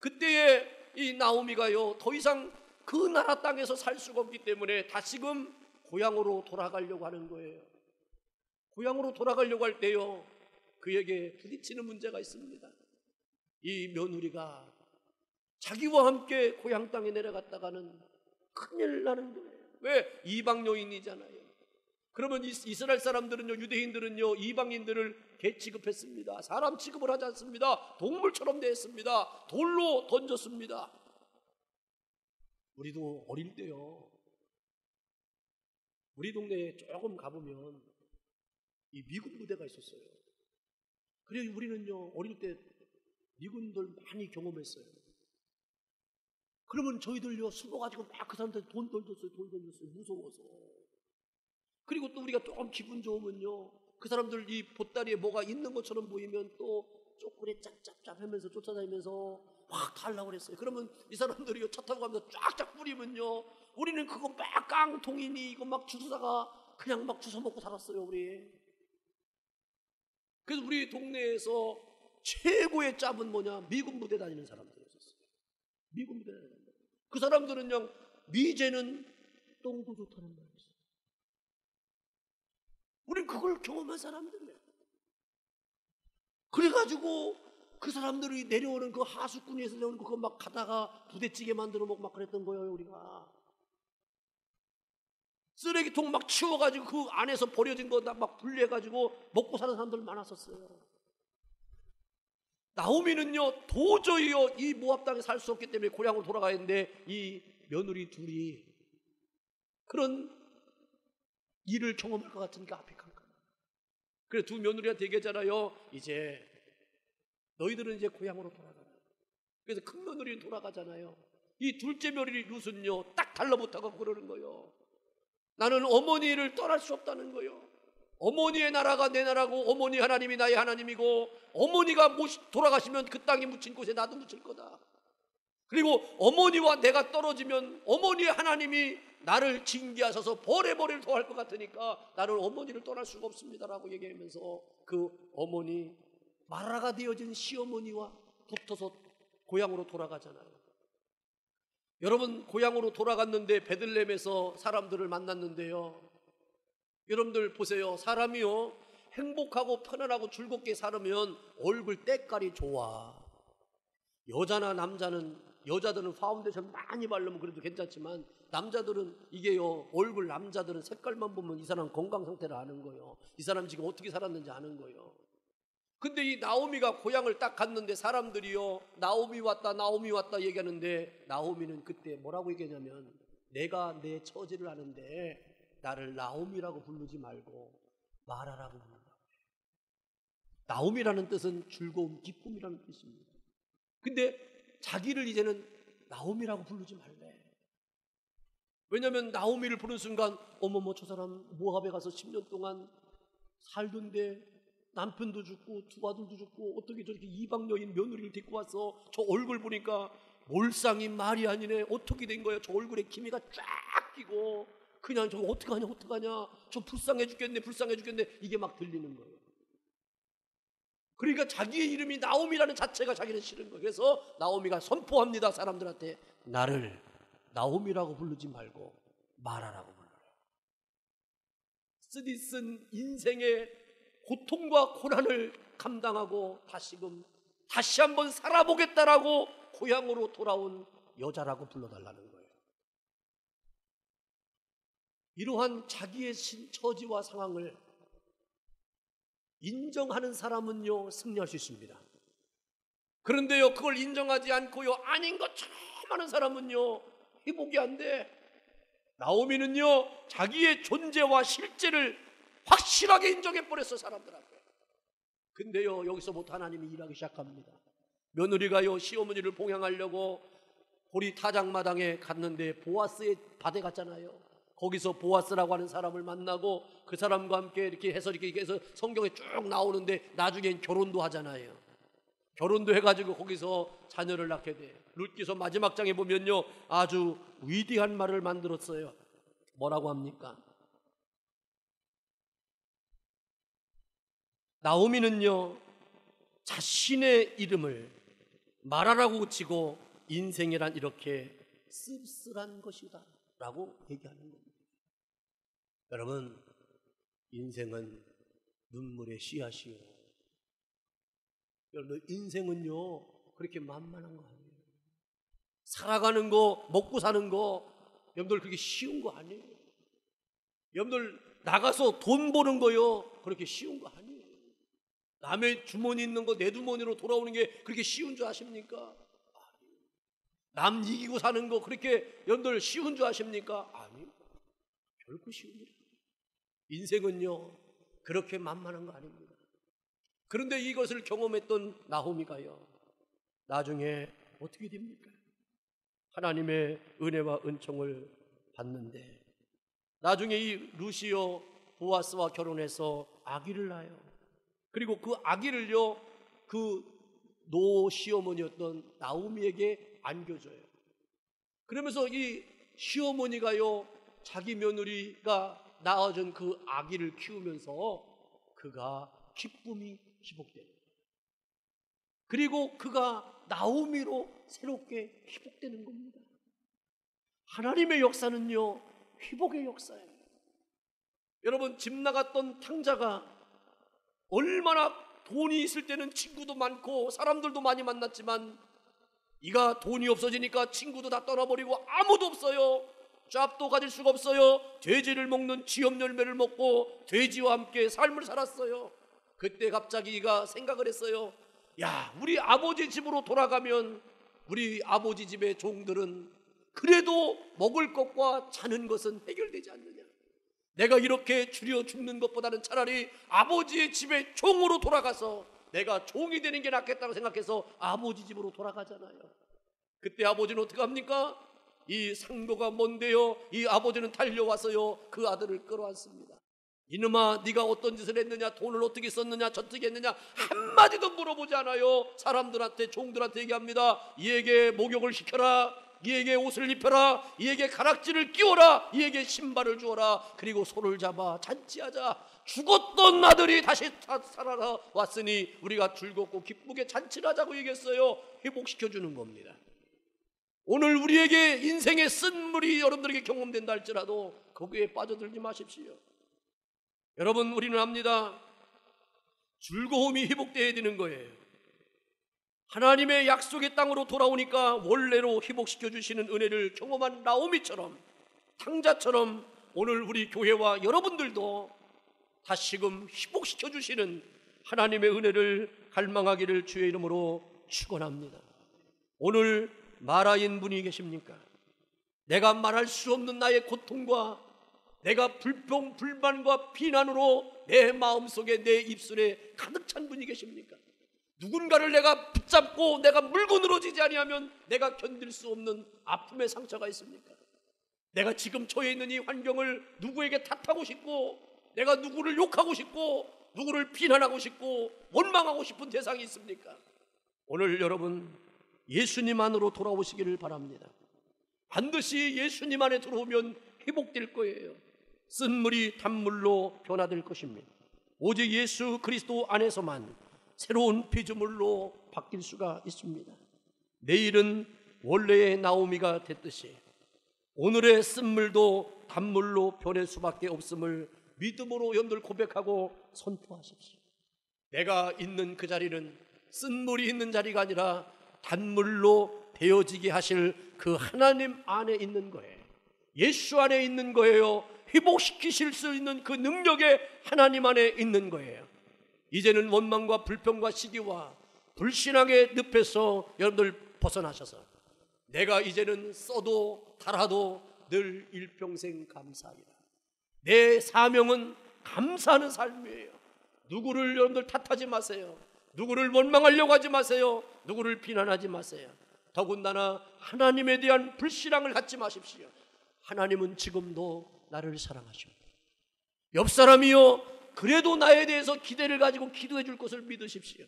그때에 이 나오미가요 더 이상 그 나라 땅에서 살 수가 없기 때문에 다시금 고향으로 돌아가려고 하는 거예요. 고향으로 돌아가려고 할 때요 그에게 부딪히는 문제가 있습니다. 이 며느리가 자기와 함께 고향 땅에 내려갔다가는 큰일 나는 거예요. 왜? 이방 여인이잖아요. 그러면 이스라엘 사람들은요 유대인들은요 이방인들을 개 취급했습니다. 사람 취급을 하지 않습니다. 동물처럼 대했습니다. 돌로 던졌습니다. 우리도 어릴 때요 우리 동네에 조금 가보면 이 미군 부대가 있었어요. 그래서 우리는요 어릴 때 미군들 많이 경험했어요. 그러면 저희들요 숨어가지고 막 그 사람들 돈 던졌어요. 무서워서. 그리고 또 우리가 조금 기분 좋으면요 그 사람들 이 보따리에 뭐가 있는 것처럼 보이면 또 쪼그레 짭짭짭 하면서 쫓아다니면서 확 달라고 그랬어요. 그러면 이 사람들이 차 타고 가면서 쫙쫙 뿌리면요 우리는 그거 막 깡통이니 이거 막 주워다가 그냥 막 주워 먹고 살았어요. 우리. 그래서 우리 동네에서 최고의 짭은 뭐냐? 미군 부대 다니는 사람들이었어요. 미군 부대 다니는 사람들. 그 사람들은 그냥 미제는 똥도 좋다는 말이었어요. 우린 그걸 경험한 사람들이에요. 그래가지고 그 사람들이 내려오는 그 하수꾼에서 내려오는 그거 막 가다가 부대찌개 만들어 먹고 막 그랬던 거예요. 우리가 쓰레기통 막 치워가지고 그 안에서 버려진 거 막 분리해가지고 먹고 사는 사람들 많았었어요. 나오미는요 도저히요 이 모압 땅에 살 수 없기 때문에 고향으로 돌아가야 했는데 이 며느리 둘이 그런 일을 경험할 것 같으니까 앞이 캄캄해. 그래 두 며느리한테 얘기했잖아요. 이제 너희들은 이제 고향으로 돌아가라. 그래서 큰 며느리는 돌아가잖아요. 이 둘째 며느리 룻은요 딱 달라붙어서 그러는 거예요. 나는 어머니를 떠날 수 없다는 거예요. 어머니의 나라가 내 나라고 어머니 하나님이 나의 하나님이고 어머니가 돌아가시면 그 땅에 묻힌 곳에 나도 묻힐 거다. 그리고 어머니와 내가 떨어지면 어머니의 하나님이 나를 징계하셔서 벌레벌이를 더할 것 같으니까 나는 어머니를 떠날 수가 없습니다라고 얘기하면서 그 어머니 마라가 되어진 시어머니와 붙어서 고향으로 돌아가잖아요. 여러분 고향으로 돌아갔는데 베들레헴에서 사람들을 만났는데요. 여러분들 보세요. 사람이요 행복하고 편안하고 즐겁게 살으면 얼굴 때깔이 좋아. 여자나 남자는 여자들은 파운데이션 많이 바르면 그래도 괜찮지만 남자들은 이게요 얼굴 남자들은 색깔만 보면 이 사람 건강 상태를 아는 거예요. 이 사람 지금 어떻게 살았는지 아는 거예요. 근데 이 나오미가 고향을 딱 갔는데 사람들이요 나오미 왔다 얘기하는데 나오미는 그때 뭐라고 얘기하냐면 내가 내 처지를 아는데 나를 나오미라고 부르지 말고 마라라고 부르라. 나오미라는 뜻은 즐거움, 기쁨이라는 뜻입니다. 근데 자기를 이제는 나오미라고 부르지 말래. 왜냐하면 나오미를 부른 순간 어머머 저 사람 모압에 가서 10년 동안 살던데 남편도 죽고 두 아들도 죽고 어떻게 저렇게 이방 여인 며느리를 데리고 와서 저 얼굴 보니까 몰상이 말이 아니네. 어떻게 된 거야? 저 얼굴에 기미가 쫙 끼고 그냥 저거 어떡하냐 저 불쌍해 죽겠네 이게 막 들리는 거예요. 그러니까 자기의 이름이 나오미라는 자체가 자기는 싫은 거예요. 그래서 나오미가 선포합니다. 사람들한테 나를 나오미라고 부르지 말고 마라라고 불러라. 쓰디쓴 인생의 고통과 고난을 감당하고 다시 한번 살아보겠다라고 고향으로 돌아온 여자라고 불러달라는 거예요. 이러한 자기의 처지와 상황을 인정하는 사람은요 승리할 수 있습니다. 그런데요 그걸 인정하지 않고요 아닌 것처럼 하는 사람은요 회복이 안 돼. 나오미는요 자기의 존재와 실제를 확실하게 인정해버렸어, 사람들 앞에. 근데요, 여기서부터 하나님이 일하기 시작합니다. 며느리가요, 시어머니를 봉양하려고 보리 타작마당에 갔는데 보아스의 밭에 갔잖아요. 거기서 보아스라고 하는 사람을 만나고 그 사람과 함께 이렇게 해서 이렇게 해서 성경에 쭉 나오는데 나중엔 결혼도 하잖아요. 결혼도 해가지고 거기서 자녀를 낳게 돼. 룻기서 마지막 장에 보면요, 아주 위대한 말을 만들었어요. 뭐라고 합니까? 나오미는요, 자신의 이름을 마라라고 붙이고 인생이란 이렇게 씁쓸한 것이다 라고 얘기하는 겁니다. 여러분, 인생은 눈물의 씨앗이요. 여러분, 인생은요 그렇게 만만한 거 아니에요. 살아가는 거, 먹고 사는 거 여러분들 그렇게 쉬운 거 아니에요. 여러분들 나가서 돈 버는 거요 그렇게 쉬운 거 아니에요. 남의 주머니 있는 거 내 주머니로 돌아오는 게 그렇게 쉬운 줄 아십니까? 남 이기고 사는 거 그렇게 여러분들 쉬운 줄 아십니까? 아니요, 결코 쉬운 일. 인생은요 그렇게 만만한 거 아닙니다. 그런데 이것을 경험했던 나호미가요 나중에 어떻게 됩니까? 하나님의 은혜와 은총을 받는데 나중에 이 루시오 보아스와 결혼해서 아기를 낳아요. 그리고 그 아기를요 그 노 시어머니였던 나오미에게 안겨줘요. 그러면서 이 시어머니가요 자기 며느리가 낳아준 그 아기를 키우면서 그가 기쁨이 회복돼요. 그리고 그가 나오미로 새롭게 회복되는 겁니다. 하나님의 역사는요 회복의 역사예요. 여러분, 집 나갔던 탕자가 얼마나 돈이 있을 때는 친구도 많고 사람들도 많이 만났지만 이가 돈이 없어지니까 친구도 다 떠나버리고 아무도 없어요. 짭도 가질 수가 없어요. 돼지를 먹는 쥐염 열매를 먹고 돼지와 함께 삶을 살았어요. 그때 갑자기 이가 생각을 했어요. 야, 우리 아버지 집으로 돌아가면 우리 아버지 집의 종들은 그래도 먹을 것과 자는 것은 해결되지 않느냐. 내가 이렇게 줄여 죽는 것보다는 차라리 아버지의 집에 종으로 돌아가서 내가 종이 되는 게 낫겠다고 생각해서 아버지 집으로 돌아가잖아요. 그때 아버지는 어떻게 합니까? 이 상도가 뭔데요? 이 아버지는 달려와서요 그 아들을 끌어안습니다. 이놈아, 네가 어떤 짓을 했느냐, 돈을 어떻게 썼느냐, 저떻게 했느냐 한마디도 물어보지 않아요. 사람들한테, 종들한테 얘기합니다. 이에게 목욕을 시켜라, 이에게 옷을 입혀라, 이에게 가락지를 끼워라, 이에게 신발을 주어라, 그리고 손을 잡아 잔치하자. 죽었던 아들이 다시 살아왔으니 우리가 즐겁고 기쁘게 잔치를 하자고 얘기했어요. 회복시켜주는 겁니다. 오늘 우리에게 인생의 쓴물이 여러분들에게 경험된다 할지라도 거기에 빠져들지 마십시오. 여러분, 우리는 압니다. 즐거움이 회복되어야 되는 거예요. 하나님의 약속의 땅으로 돌아오니까 원래로 회복시켜 주시는 은혜를 경험한 나오미처럼, 탕자처럼 오늘 우리 교회와 여러분들도 다시금 회복시켜 주시는 하나님의 은혜를 갈망하기를 주의 이름으로 축원합니다. 오늘 마라인 분이 계십니까? 내가 말할 수 없는 나의 고통과 내가 불평, 불만과 비난으로 내 마음속에, 내 입술에 가득 찬 분이 계십니까? 누군가를 내가 붙잡고 내가 물고 늘어지지 아니하면 내가 견딜 수 없는 아픔의 상처가 있습니까? 내가 지금 처해 있는 이 환경을 누구에게 탓하고 싶고, 내가 누구를 욕하고 싶고, 누구를 비난하고 싶고, 원망하고 싶은 대상이 있습니까? 오늘 여러분 예수님 안으로 돌아오시기를 바랍니다. 반드시 예수님 안에 들어오면 회복될 거예요. 쓴물이 단물로 변화될 것입니다. 오직 예수 그리스도 안에서만 새로운 피조물로 바뀔 수가 있습니다. 내일은 원래의 나오미가 됐듯이 오늘의 쓴물도 단물로 변할 수밖에 없음을 믿음으로 여러분들 고백하고 선포하십시오. 내가 있는 그 자리는 쓴물이 있는 자리가 아니라 단물로 되어지게 하실 그 하나님 안에 있는 거예요. 예수 안에 있는 거예요. 회복시키실 수 있는 그 능력의 하나님 안에 있는 거예요. 이제는 원망과 불평과 시기와 불신앙의 늪에서 여러분들 벗어나셔서 내가 이제는 써도 달아도 늘 일평생 감사하리라. 내 사명은 감사하는 삶이에요. 누구를 여러분들 탓하지 마세요. 누구를 원망하려고 하지 마세요. 누구를 비난하지 마세요. 더군다나 하나님에 대한 불신앙을 갖지 마십시오. 하나님은 지금도 나를 사랑하십니다. 옆 사람이요, 그래도 나에 대해서 기대를 가지고 기도해 줄 것을 믿으십시오.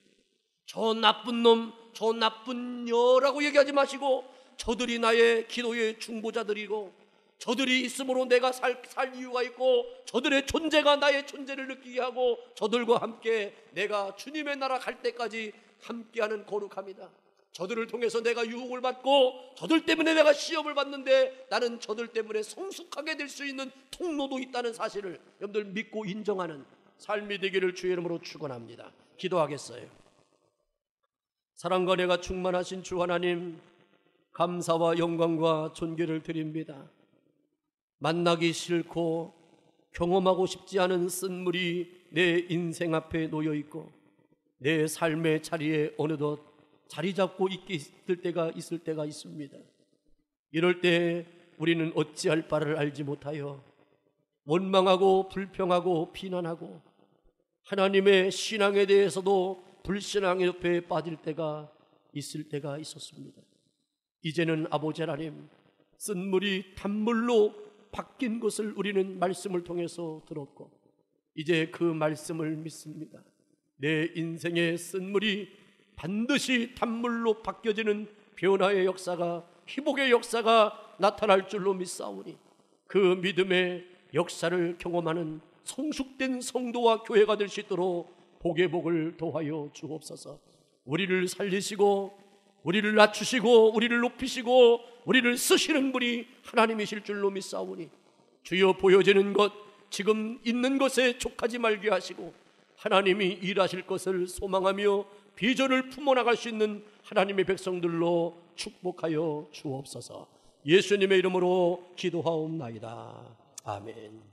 저 나쁜 놈, 저 나쁜 여라고 얘기하지 마시고, 저들이 나의 기도의 중보자들이고, 저들이 있으므로 내가 살 이유가 있고, 저들의 존재가 나의 존재를 느끼게 하고, 저들과 함께 내가 주님의 나라 갈 때까지 함께하는 거룩함이다. 저들을 통해서 내가 유혹을 받고, 저들 때문에 내가 시험을 받는데, 나는 저들 때문에 성숙하게 될 수 있는 통로도 있다는 사실을 여러분들 믿고 인정하는 삶이 되기를 주의 이름으로 축원합니다. 기도하겠어요. 사랑과 은혜가 충만하신 주 하나님, 감사와 영광과 존귀를 드립니다. 만나기 싫고 경험하고 싶지 않은 쓴물이 내 인생 앞에 놓여 있고, 내 삶의 자리에 어느덧 자리 잡고 있을 때가 있습니다. 이럴 때 우리는 어찌할 바를 알지 못하여 원망하고 불평하고 비난하고, 하나님의 신앙에 대해서도 불신앙의 옆에 빠질 때가 있었습니다. 이제는 아버지 하나님, 쓴물이 단물로 바뀐 것을 우리는 말씀을 통해서 들었고, 이제 그 말씀을 믿습니다. 내 인생의 쓴물이 반드시 단물로 바뀌어지는 변화의 역사가, 회복의 역사가 나타날 줄로 믿사오니, 그 믿음의 역사를 경험하는 성숙된 성도와 교회가 될 수 있도록 복의 복을 더하여 주옵소서. 우리를 살리시고 우리를 낮추시고 우리를 높이시고 우리를 쓰시는 분이 하나님이실 줄로 믿사오니, 주여 보여지는 것, 지금 있는 것에 족하지 말게 하시고, 하나님이 일하실 것을 소망하며 비전을 품어나갈 수 있는 하나님의 백성들로 축복하여 주옵소서. 예수님의 이름으로 기도하옵나이다. 아멘.